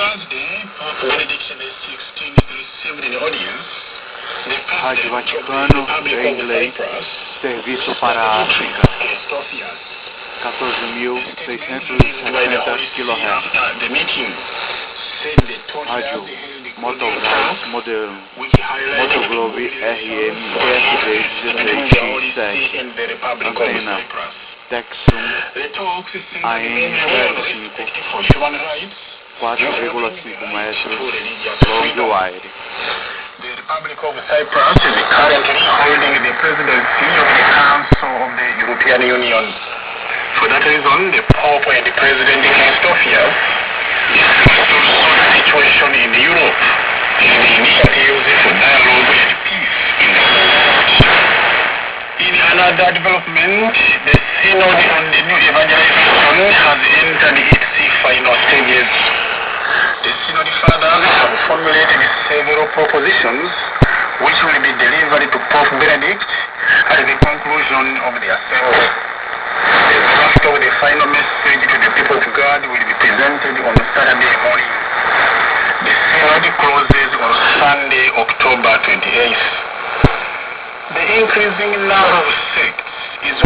Thursday, Pope Benedict XVI received in audience the Rádio President of the Vaticano Republic em of inglês, Cyprus, serviço para a África, Christofias. 14.670 kHz. The meeting said the total Rádio held the Motoglobe Modelo, which highlighted Motoglobe RM PSV the in the Republic of Antena Cyprus. Texum The talks centered AM on for human rights, 4,5 metros, for religious long freedom. wire. The Republic of Cyprus is currently holding the presidency of the Council of the European Union. For that reason, the Pope and the President Christofias discussed also the situation in Europe and the initiatives for dialogue and peace in the world. In another development, the Synod on the New Evangelization has entered its final stages. The Synod fathers have formulated several propositions which will be delivered to Pope Benedict at the conclusion of the assembly. The draft of the final message to the people of God will be presented on Saturday morning. The Synod closes on Sunday, October 28th. The increasing number of sects is